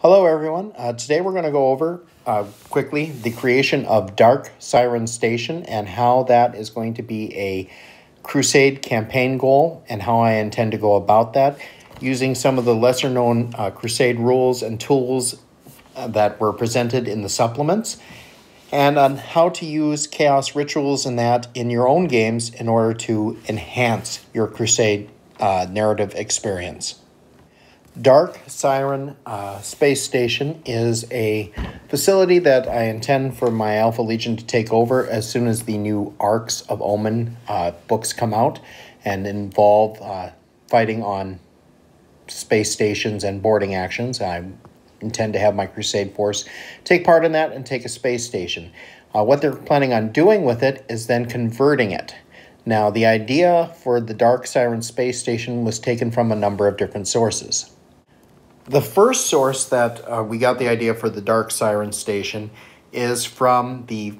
Hello everyone. Today we're going to go over quickly the creation of Dark Siren Station and how that is going to be a crusade campaign goal and how I intend to go about that using some of the lesser known crusade rules and tools that were presented in the supplements, and on how to use chaos rituals and that in your own games in order to enhance your crusade narrative experience. Dark Siren Space Station is a facility that I intend for my Alpha Legion to take over as soon as the new Arcs of Omen books come out and involve fighting on space stations and boarding actions. I intend to have my Crusade force take part in that and take a space station. What they're planning on doing with it is then converting it. Now, the idea for the Dark Siren Space Station was taken from a number of different sources. The first source that we got the idea for the Dark Siren Station is from the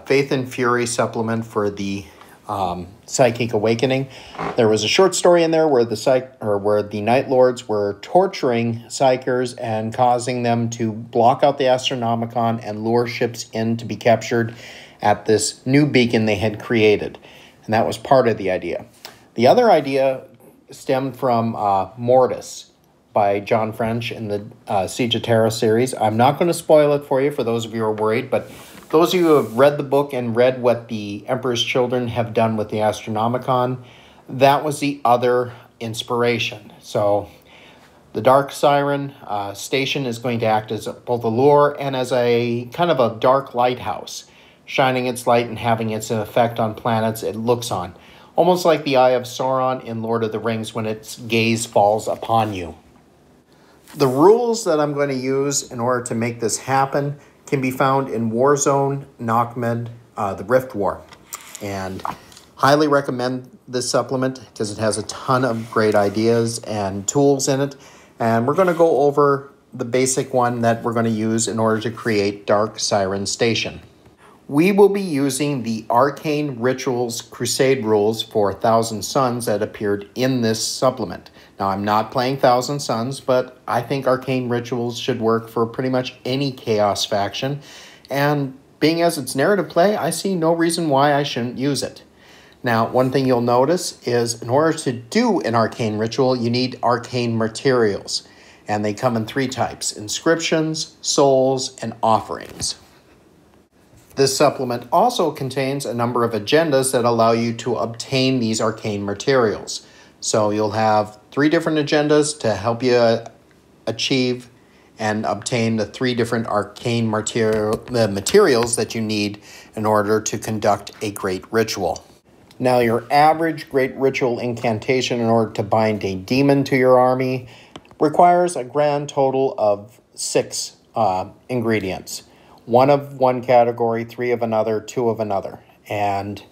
Faith and Fury supplement for the Psychic Awakening. There was a short story in there where the Night Lords were torturing Psychers and causing them to block out the Astronomicon and lure ships in to be captured at this new beacon they had created. And that was part of the idea. The other idea stemmed from Mortis by John French in the Siege of Terra series. I'm not going to spoil it for you for those of you who are worried, but those of you who have read the book and read what the Emperor's Children have done with the Astronomicon, that was the other inspiration. So the Dark Siren Station is going to act as both a lure and as a kind of a dark lighthouse, shining its light and having its effect on planets it looks on. Almost like the Eye of Sauron in Lord of the Rings when its gaze falls upon you. The rules that I'm going to use in order to make this happen can be found in Warzone, Nachmund, the Rift War. And highly recommend this supplement because it has a ton of great ideas and tools in it. And we're going to go over the basic one that we're going to use in order to create Dark Siren Station. We will be using the Arcane Rituals Crusade rules for Thousand Suns that appeared in this supplement. Now, I'm not playing Thousand Suns, but I think Arcane Rituals should work for pretty much any Chaos faction. And being as it's narrative play, I see no reason why I shouldn't use it. Now, one thing you'll notice is in order to do an Arcane Ritual, you need Arcane Materials. And they come in three types: inscriptions, souls, and offerings. This supplement also contains a number of agendas that allow you to obtain these arcane materials. So you'll have 3 different agendas to help you achieve and obtain the 3 different arcane materials that you need in order to conduct a great ritual. Now, your average great ritual incantation in order to bind a demon to your army requires a grand total of 6 ingredients. 1 of one category, 3 of another, 2 of another. And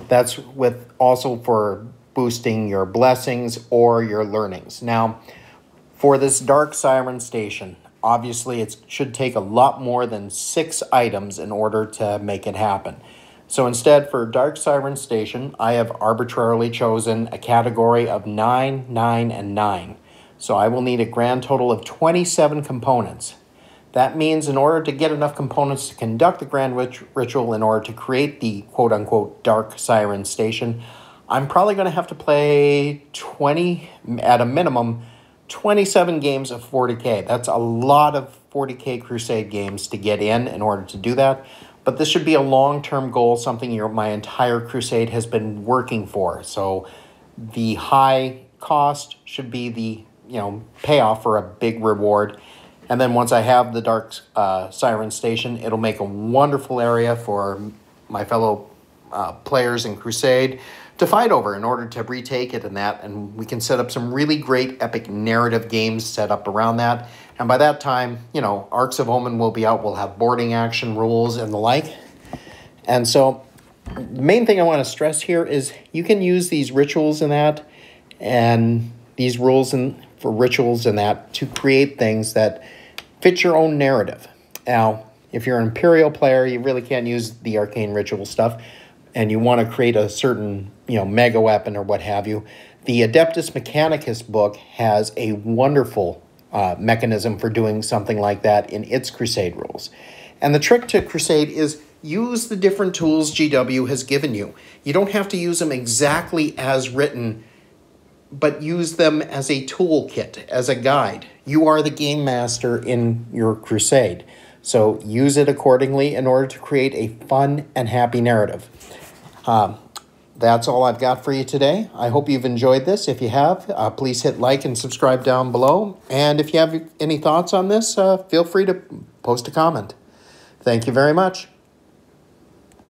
that's with also for boosting your blessings or your learnings. Now, for this Dark Siren Station, obviously it should take a lot more than 6 items in order to make it happen. So instead, for Dark Siren Station, I have arbitrarily chosen a category of 9, 9, and 9. So I will need a grand total of 27 components. That means in order to get enough components to conduct the grand ritual in order to create the quote-unquote Dark Siren Station, I'm probably going to have to play 20, at a minimum, 27 games of 40K. That's a lot of 40K Crusade games to get in order to do that. But this should be a long-term goal, something my entire Crusade has been working for. So the high cost should be the payoff for a big reward. And then once I have the Dark Siren Station, it'll make a wonderful area for my fellow players in Crusade to fight over in order to retake it and we can set up some really great epic narrative games set up around that. And by that time, Arcs of Omen will be out. We'll have boarding action rules and the like. And so the main thing I want to stress here is you can use these rituals and these rules for rituals to create things that fit your own narrative. Now, if you're an Imperial player, you really can't use the arcane ritual stuff, and you want to create a certain, mega weapon or what have you. The Adeptus Mechanicus book has a wonderful mechanism for doing something like that in its crusade rules. And the trick to crusade is use the different tools GW has given you. You don't have to use them exactly as written, but use them as a toolkit, as a guide. You are the game master in your crusade. So use it accordingly in order to create a fun and happy narrative. That's all I've got for you today. I hope you've enjoyed this. If you have, please hit like and subscribe down below. And if you have any thoughts on this, feel free to post a comment. Thank you very much.